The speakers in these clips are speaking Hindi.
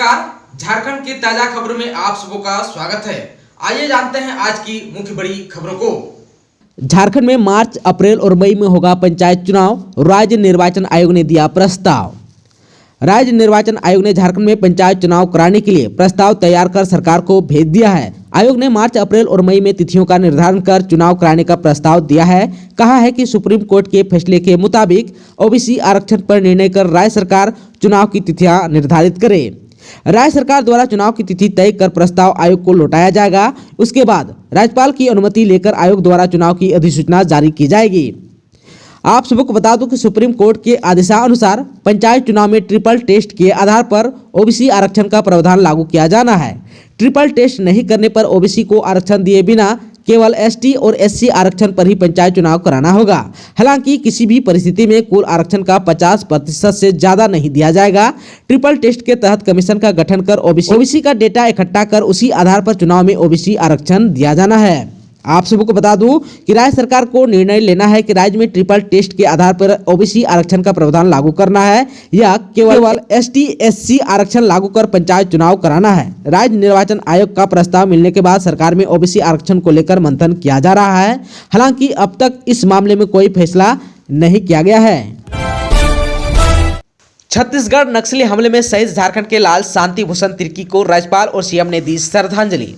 नमस्कार, झारखंड की ताजा खबरों में आप सबों का स्वागत है। आइए जानते हैं आज की मुख्य बड़ी खबरों को। झारखंड में मार्च, अप्रैल और मई में होगा पंचायत चुनाव, राज्य निर्वाचन आयोग ने दिया प्रस्ताव। राज्य निर्वाचन आयोग ने झारखंड में पंचायत चुनाव कराने के लिए प्रस्ताव तैयार कर सरकार को भेज दिया है। आयोग ने मार्च, अप्रैल और मई में तिथियों का निर्धारण कर चुनाव कराने का प्रस्ताव दिया है। कहा है कि सुप्रीम कोर्ट के फैसले के मुताबिक ओबीसी आरक्षण पर निर्णय कर राज्य सरकार चुनाव की तिथियां निर्धारित करे। राज्य सरकार द्वारा चुनाव की तिथि तय कर प्रस्ताव आयोग को लौटाया जाएगा। उसके बाद राज्यपाल की अनुमति लेकर आयोग द्वारा चुनाव की अधिसूचना जारी की जाएगी। आप सबको बता दूं कि सुप्रीम कोर्ट के आदेशानुसार पंचायत चुनाव में ट्रिपल टेस्ट के आधार पर ओबीसी आरक्षण का प्रावधान लागू किया जाना है। ट्रिपल टेस्ट नहीं करने पर ओबीसी को आरक्षण दिए बिना केवल एसटी और एससी आरक्षण पर ही पंचायत चुनाव कराना होगा। हालांकि किसी भी परिस्थिति में कुल आरक्षण का 50% से ज्यादा नहीं दिया जाएगा। ट्रिपल टेस्ट के तहत कमीशन का गठन कर ओबीसी का डेटा इकट्ठा कर उसी आधार पर चुनाव में ओबीसी आरक्षण दिया जाना है। आप सबको बता दूं कि राज्य सरकार को निर्णय लेना है कि राज्य में ट्रिपल टेस्ट के आधार पर ओबीसी आरक्षण का प्रावधान लागू करना है या केवल एसटी एससी आरक्षण लागू कर पंचायत चुनाव कराना है। राज्य निर्वाचन आयोग का प्रस्ताव मिलने के बाद सरकार में ओबीसी आरक्षण को लेकर मंथन किया जा रहा है। हालांकि अब तक इस मामले में कोई फैसला नहीं किया गया है। छत्तीसगढ़ नक्सली हमले में शहीद झारखंड के लाल शांति भूषण तिर्की को राज्यपाल और सीएम ने दी श्रद्धांजलि।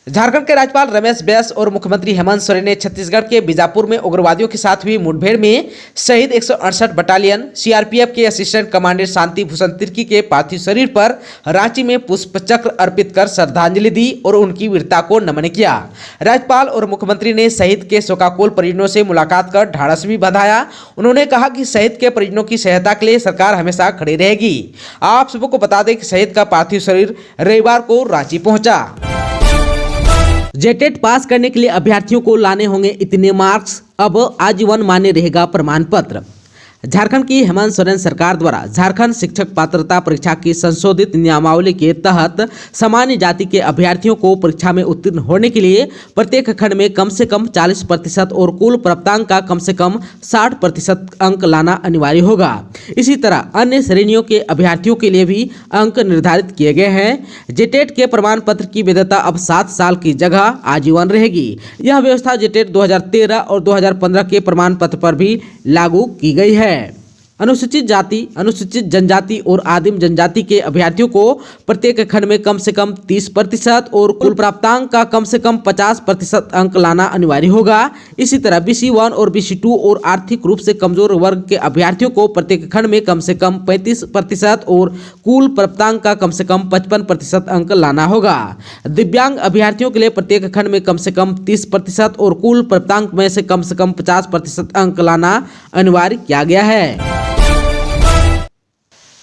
झारखंड के राज्यपाल रमेश बैस और मुख्यमंत्री हेमंत सोरेन ने छत्तीसगढ़ के बीजापुर में उग्रवादियों के साथ हुई मुठभेड़ में शहीद 168 बटालियन सीआरपीएफ के असिस्टेंट कमांडर शांति भूषण तिर्की के पार्थिव शरीर पर रांची में पुष्प चक्र अर्पित कर श्रद्धांजलि दी और उनकी वीरता को नमन किया। राज्यपाल और मुख्यमंत्री ने शहीद के शोकाकुल परिजनों से मुलाकात कर ढाढ़स भी बंधाया। उन्होंने कहा कि शहीद के परिजनों की सहायता के लिए सरकार हमेशा खड़ी रहेगी। आप सबको बता दें कि शहीद का पार्थिव शरीर रविवार को रांची पहुंचा। जेटेट पास करने के लिए अभ्यर्थियों को लाने होंगे इतने मार्क्स, अब आजीवन मान्य रहेगा प्रमाण पत्र। झारखंड की हेमंत सोरेन सरकार द्वारा झारखंड शिक्षक पात्रता परीक्षा की संशोधित नियमावली के तहत सामान्य जाति के अभ्यर्थियों को परीक्षा में उत्तीर्ण होने के लिए प्रत्येक खंड में कम से कम 40% और कुल प्राप्तांक का कम से कम 60% अंक लाना अनिवार्य होगा। इसी तरह अन्य श्रेणियों के अभ्यर्थियों के लिए भी अंक निर्धारित किए गए हैं। जेटेट के प्रमाण पत्र की वैधता अब 7 साल की जगह आजीवन रहेगी। यह व्यवस्था जेटेट 2013 और 2015 के प्रमाण पत्र पर भी लागू की गई है। अनुसूचित जाति, अनुसूचित जनजाति और आदिम जनजाति के अभ्यर्थियों को प्रत्येक खंड में कम से कम 30% और कुल प्राप्तांक का कम से कम 50% अंक लाना अनिवार्य होगा। इसी तरह BC1 और BC2 और आर्थिक रूप से कमजोर वर्ग के अभ्यर्थियों को प्रत्येक खंड में कम से कम 35% और कुल प्राप्तांक का कम से कम 55% अंक लाना होगा। दिव्यांग अभ्यर्थियों के लिए प्रत्येक खंड में कम से कम 30% और कुल प्राप्तांक में से कम 50% अंक लाना अनिवार्य किया गया है।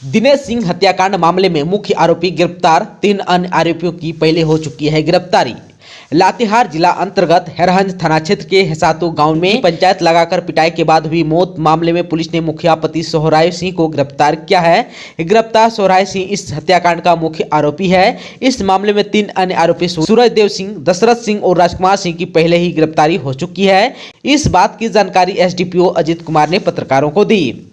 दिनेश सिंह हत्याकांड मामले में मुख्य आरोपी गिरफ्तार, 3 अन्य आरोपियों की पहले हो चुकी है गिरफ्तारी। लातेहार जिला अंतर्गत हैरहंज थाना क्षेत्र के हेसातू गांव में पंचायत लगाकर पिटाई के बाद हुई मौत मामले में पुलिस ने मुखिया पति सोहराय सिंह को गिरफ्तार किया है। गिरफ्तार सोहराय सिंह इस हत्याकांड का मुख्य आरोपी है। इस मामले में 3 अन्य आरोपी सूरजदेव सिंह, दशरथ सिंह और राजकुमार सिंह की पहले ही गिरफ्तारी हो चुकी है। इस बात की जानकारी एसडीपीओ अजित कुमार ने पत्रकारों को दी।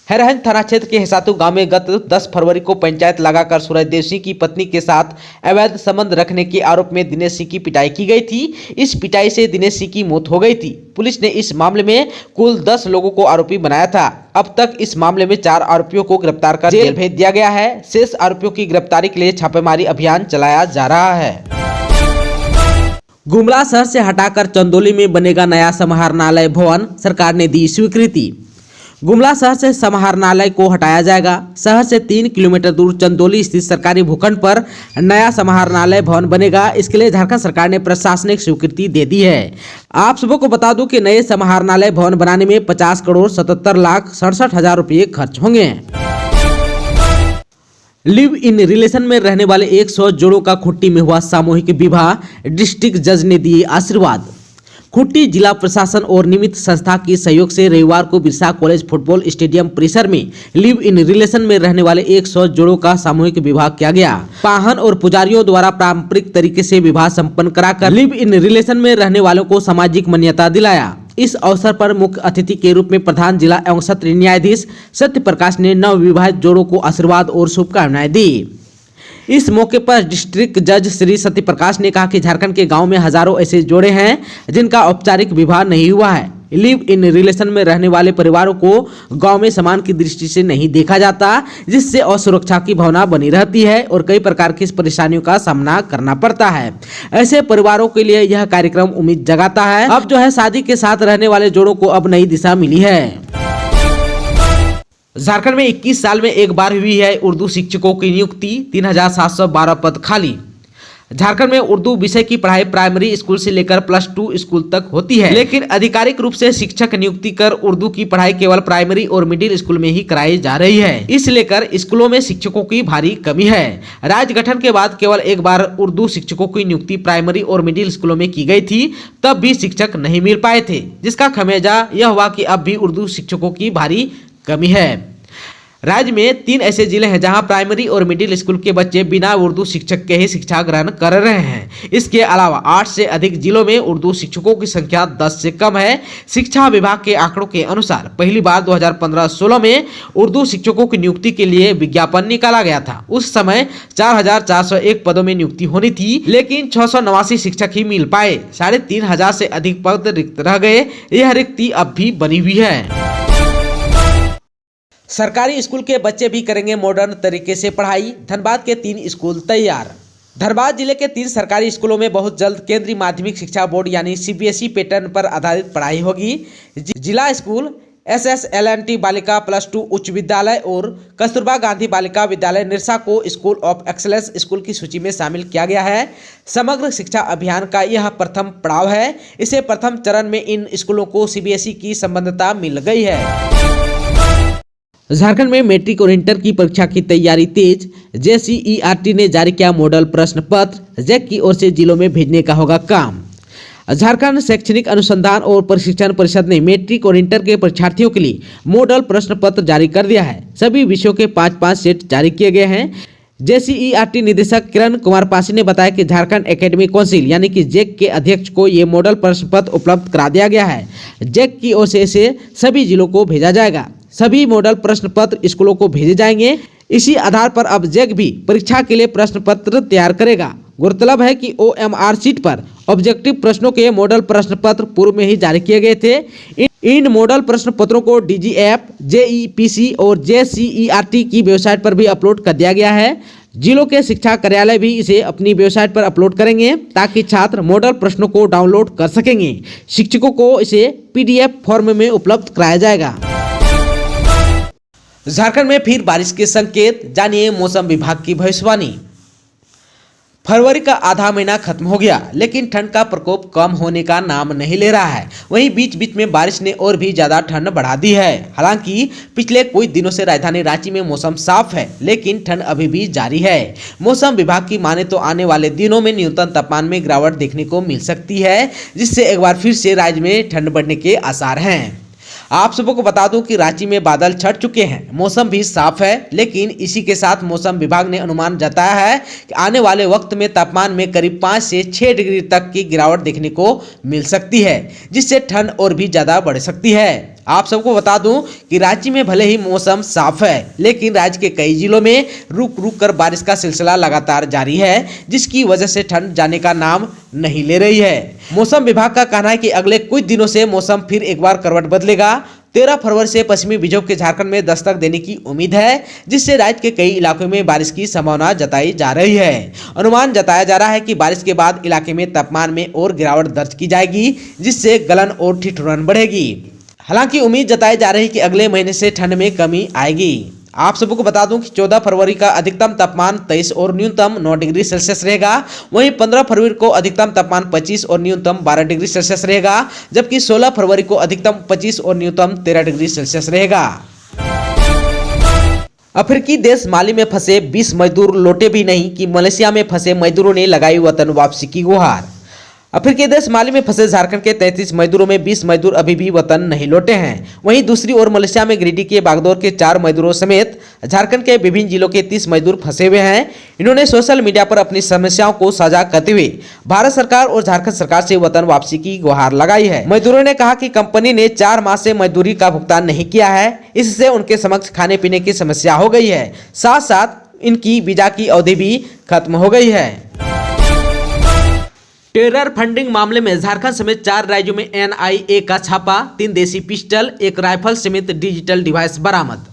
हैरहंज थाना क्षेत्र के हेसातू गांव में गत 10 फरवरी को पंचायत लगाकर सूरजदेव सिंह की पत्नी के साथ अवैध संबंध रखने के आरोप में दिनेश सिंह की पिटाई की गई थी। इस पिटाई से दिनेश सिंह की मौत हो गई थी। पुलिस ने इस मामले में कुल 10 लोगों को आरोपी बनाया था। अब तक इस मामले में 4 आरोपियों को गिरफ्तार कर जेल भेज दिया गया है। शेष आरोपियों की गिरफ्तारी के लिए छापेमारी अभियान चलाया जा रहा है। गुमला शहर से हटाकर चंदौली में बनेगा नया समाहरणालय भवन, सरकार ने दी स्वीकृति। गुमला शहर से समाहरणालय को हटाया जाएगा। शहर से 3 किलोमीटर दूर चंदौली स्थित सरकारी भूखंड पर नया समाहरणालय भवन बनेगा। इसके लिए झारखंड सरकार ने प्रशासनिक स्वीकृति दे दी है। आप सबको को बता दूं कि नए समाहरणालय भवन बनाने में 50 करोड़ 77 लाख 67 हजार रुपये खर्च होंगे। लिव इन रिलेशन में रहने वाले 100 जोड़ों का खुट्टी में हुआ सामूहिक विवाह, डिस्ट्रिक्ट जज ने दिए आशीर्वाद। खुट्टी जिला प्रशासन और निमित्त संस्था के सहयोग से रविवार को बिरसा कॉलेज फुटबॉल स्टेडियम परिसर में लिव इन रिलेशन में रहने वाले 100 जोड़ों का सामूहिक विवाह किया गया। पाहन और पुजारियों द्वारा पारंपरिक तरीके से विवाह संपन्न कराकर लिव इन रिलेशन में रहने वालों को सामाजिक मान्यता दिलाया। इस अवसर पर मुख्य अतिथि के रूप में प्रधान जिला एवं सत्र न्यायाधीश सत्य प्रकाश ने नव विवाहित जोड़ों को आशीर्वाद और शुभकामनाएं दी। इस मौके पर डिस्ट्रिक्ट जज श्री सत्य प्रकाश ने कहा कि झारखंड के गांव में हजारों ऐसे जोड़े हैं जिनका औपचारिक विवाह नहीं हुआ है। लिव इन रिलेशन में रहने वाले परिवारों को गांव में समान की दृष्टि से नहीं देखा जाता, जिससे असुरक्षा की भावना बनी रहती है और कई प्रकार की परेशानियों का सामना करना पड़ता है। ऐसे परिवारों के लिए यह कार्यक्रम उम्मीद जगाता है। अब जो है शादी के साथ रहने वाले जोड़ों को अब नई दिशा मिली है। झारखंड में 21 साल में एक बार हुई है उर्दू शिक्षकों की नियुक्ति, 3712 पद खाली। झारखंड में उर्दू विषय की पढ़ाई प्राइमरी स्कूल से लेकर +2 स्कूल तक होती है, लेकिन आधिकारिक रूप से शिक्षक नियुक्ति कर उर्दू की पढ़ाई केवल प्राइमरी और मिडिल स्कूल में ही कराई जा रही है। इस लेकर स्कूलों में शिक्षकों की भारी कमी है। राज्य गठन के बाद केवल एक बार उर्दू शिक्षकों की नियुक्ति प्राइमरी और मिडिल स्कूलों में की गई थी, तब भी शिक्षक नहीं मिल पाए थे, जिसका खमियाजा यह हुआ कि अब भी उर्दू शिक्षकों की भारी कमी है। राज्य में 3 ऐसे जिले हैं जहां प्राइमरी और मिडिल स्कूल के बच्चे बिना उर्दू शिक्षक के ही शिक्षा ग्रहण कर रहे हैं। इसके अलावा 8 से अधिक जिलों में उर्दू शिक्षकों की संख्या 10 से कम है। शिक्षा विभाग के आंकड़ों के अनुसार पहली बार 2015-16 में उर्दू शिक्षकों की नियुक्ति के लिए विज्ञापन निकाला गया था। उस समय 4401 पदों में नियुक्ति होनी थी, लेकिन 689 शिक्षक ही मिल पाए। 3500 से अधिक पद रिक्त रह गए। यह रिक्ति अब भी बनी हुई है। सरकारी स्कूल के बच्चे भी करेंगे मॉडर्न तरीके से पढ़ाई, धनबाद के 3 स्कूल तैयार। धनबाद जिले के 3 सरकारी स्कूलों में बहुत जल्द केंद्रीय माध्यमिक शिक्षा बोर्ड यानी CBSE पैटर्न पर आधारित पढ़ाई होगी। जिला स्कूल SSLNT बालिका +2 उच्च विद्यालय और कस्तूरबा गांधी बालिका विद्यालय निरसा को स्कूल ऑफ एक्सलेंस स्कूल की सूची में शामिल किया गया है। समग्र शिक्षा अभियान का यह प्रथम पड़ाव है। इसे प्रथम चरण में इन स्कूलों को CBSE की संबद्धता मिल गई है। झारखंड में मैट्रिक और इंटर की परीक्षा की तैयारी तेज। JCERT ने जारी किया मॉडल प्रश्न पत्र, जैक की ओर से जिलों में भेजने का होगा काम। झारखंड शैक्षणिक अनुसंधान और प्रशिक्षण परिषद ने मैट्रिक और इंटर के परीक्षार्थियों के लिए मॉडल प्रश्न पत्र जारी कर दिया है। सभी विषयों के 5-5 सेट जारी किए गए हैं। JCERT निदेशक किरण कुमार पासी ने बताया कि झारखंड एकेडमिक काउंसिल यानी कि जैक के अध्यक्ष को ये मॉडल प्रश्न पत्र उपलब्ध करा दिया गया है। जैक की ओर से इसे सभी जिलों को भेजा जाएगा। सभी मॉडल प्रश्न पत्र स्कूलों को भेजे जाएंगे। इसी आधार पर अब जैक भी परीक्षा के लिए प्रश्न पत्र तैयार करेगा। गौरतलब है कि OMR शीट पर ऑब्जेक्टिव प्रश्नों के मॉडल प्रश्न पत्र पूर्व में ही जारी किए गए थे। इन मॉडल प्रश्न पत्रों को DGF, JEPC और JCERT की वेबसाइट पर भी अपलोड कर दिया गया है। जिलों के शिक्षा कार्यालय भी इसे अपनी वेबसाइट पर अपलोड करेंगे ताकि छात्र मॉडल प्रश्नों को डाउनलोड कर सकेंगे। शिक्षकों को इसे PDF फॉर्म में उपलब्ध कराया जाएगा। झारखंड में फिर बारिश के संकेत, जानिए मौसम विभाग की भविष्यवाणी। फरवरी का आधा महीना खत्म हो गया, लेकिन ठंड का प्रकोप कम होने का नाम नहीं ले रहा है। वहीं बीच बीच में बारिश ने और भी ज्यादा ठंड बढ़ा दी है। हालांकि पिछले कुछ दिनों से राजधानी रांची में मौसम साफ है, लेकिन ठंड अभी भी जारी है। मौसम विभाग की माने तो आने वाले दिनों में न्यूनतम तापमान में गिरावट देखने को मिल सकती है, जिससे एक बार फिर से राज्य में ठंड बढ़ने के आसार हैं। आप सबको बता दूं कि रांची में बादल छट चुके हैं, मौसम भी साफ है, लेकिन इसी के साथ मौसम विभाग ने अनुमान जताया है कि आने वाले वक्त में तापमान में करीब 5 से 6 डिग्री तक की गिरावट देखने को मिल सकती है, जिससे ठंड और भी ज़्यादा बढ़ सकती है। आप सबको बता दूं कि रांची में भले ही मौसम साफ है, लेकिन राज्य के कई जिलों में रुक रुक कर बारिश का सिलसिला लगातार जारी है, जिसकी वजह से ठंड जाने का नाम नहीं ले रही है। मौसम विभाग का कहना है कि अगले कुछ दिनों से मौसम फिर एक बार करवट बदलेगा। 13 फरवरी से पश्चिमी विक्षोभ के झारखंड में दस्तक देने की उम्मीद है, जिससे राज्य के कई इलाकों में बारिश की संभावना जताई जा रही है। अनुमान जताया जा रहा है कि बारिश के बाद इलाके में तापमान में और गिरावट दर्ज की जाएगी, जिससे गलन और ठिठुरन बढ़ेगी। हालांकि उम्मीद जताई जा रही है कि अगले महीने से ठंड में कमी आएगी। आप सबको बता दूं कि 14 फरवरी का अधिकतम तापमान 23 और न्यूनतम 9 डिग्री सेल्सियस रहेगा। वहीं 15 फरवरी को अधिकतम तापमान 25 और न्यूनतम 12 डिग्री सेल्सियस रहेगा, जबकि 16 फरवरी को अधिकतम 25 और न्यूनतम 13 डिग्री सेल्सियस रहेगा। अफ्रीकी देश माली में फंसे 20 मजदूर लौटे भी नहीं कि मलेशिया में फंसे मजदूरों ने लगाई वतन वापसी की गुहार। अफ्रीकी देश माली में फंसे झारखंड के 33 मजदूरों में 20 मजदूर अभी भी वतन नहीं लौटे हैं। वहीं दूसरी ओर मलेशिया में गिरिडीह के बागदौर के 4 मजदूरों समेत झारखंड के विभिन्न जिलों के 30 मजदूर फंसे हुए हैं। इन्होंने सोशल मीडिया पर अपनी समस्याओं को साझा करते हुए भारत सरकार और झारखंड सरकार से वतन वापसी की गुहार लगाई है। मजदूरों ने कहा कि कंपनी ने 4 माह से मजदूरी का भुगतान नहीं किया है, इससे उनके समक्ष खाने पीने की समस्या हो गई है। साथ साथ इनकी वीजा की अवधि भी खत्म हो गई है। टेरर फंडिंग मामले में झारखंड समेत 4 राज्यों में NIA का छापा, 3 देसी पिस्टल, 1 राइफल समेत डिजिटल डिवाइस बरामद।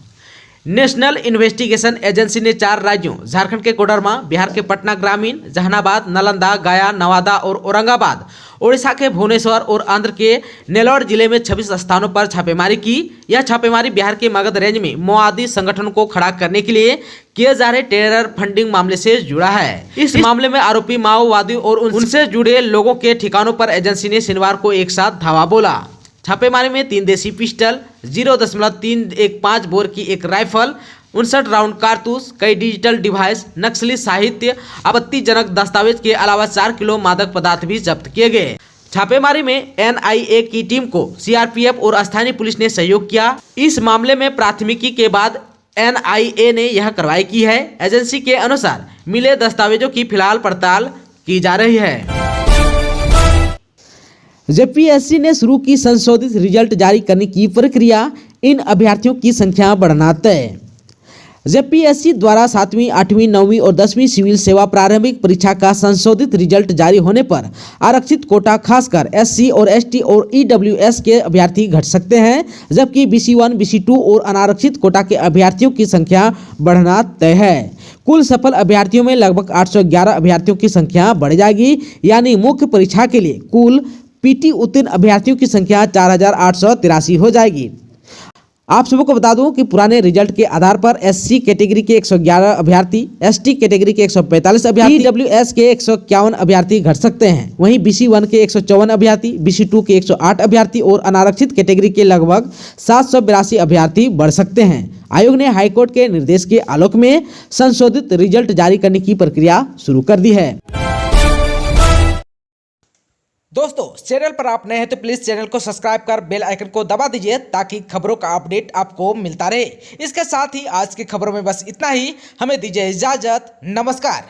नेशनल इन्वेस्टिगेशन एजेंसी ने 4 राज्यों झारखंड के कोडरमा, बिहार के पटना ग्रामीण, जहानाबाद, नालंदा, गया, नवादा और औरंगाबाद, ओडिशा के भुवनेश्वर और आंध्र के नेल्लोर जिले में 26 स्थानों पर छापेमारी की। यह छापेमारी बिहार के मगध रेंज में माओवादी संगठन को खड़ा करने के लिए किए जा रहे टेरर फंडिंग मामले से जुड़ा है। इस मामले में आरोपी माओवादी और उनसे जुड़े लोगों के ठिकानों पर एजेंसी ने शनिवार को एक साथ धावा बोला। छापेमारी में 3 देसी पिस्टल, 0.315 बोर की 1 राइफल, 59 राउंड कारतूस, कई डिजिटल डिवाइस, नक्सली साहित्य, आपत्तिजनक दस्तावेज के अलावा 4 किलो मादक पदार्थ भी जब्त किए गए। छापेमारी में NIA की टीम को CRPF और स्थानीय पुलिस ने सहयोग किया। इस मामले में प्राथमिकी के बाद NIA ने यह कार्रवाई की है। एजेंसी के अनुसार मिले दस्तावेजों की फिलहाल पड़ताल की जा रही है। JPSC ने शुरू की संशोधित रिजल्ट जारी करने की प्रक्रिया, इन अभ्यर्थियों की संख्या बढ़ना तय। JPSC द्वारा 7वीं, 8वीं, 9वीं और 10वीं सिविल सेवा प्रारंभिक परीक्षा का संशोधित रिजल्ट जारी होने पर आरक्षित कोटा खासकर SC और ST और EWS के अभ्यर्थी घट सकते हैं, जबकि BC1, BC2 और अनारक्षित कोटा के अभ्यर्थियों की संख्या बढ़ना तय है। कुल सफल अभ्यर्थियों में लगभग 811 अभ्यर्थियों की संख्या बढ़ जाएगी, यानी मुख्य परीक्षा के लिए कुल PT उत्तीर्ण अभ्यर्थियों की संख्या 4883 हो जाएगी। आप सबको बता दूं कि पुराने रिजल्ट के आधार पर SC कैटेगरी के 111 अभ्यर्थी, ST कैटेगरी के 145 अभ्यर्थी, EWS के 151 अभ्यर्थी घट सकते हैं। वहीं BC1 के 154 अभ्यर्थी, BC2 के 108 अभ्यर्थी और अनारक्षित कैटेगरी के लगभग 782 अभ्यर्थी बढ़ सकते हैं। आयोग ने हाईकोर्ट के निर्देश के आलोक में संशोधित रिजल्ट जारी करने की प्रक्रिया शुरू कर दी है। दोस्तों, चैनल पर आप नए हैं तो प्लीज चैनल को सब्सक्राइब कर बेल आइकन को दबा दीजिए ताकि खबरों का अपडेट आपको मिलता रहे। इसके साथ ही आज की खबरों में बस इतना ही। हमें दीजिए इजाजत। नमस्कार।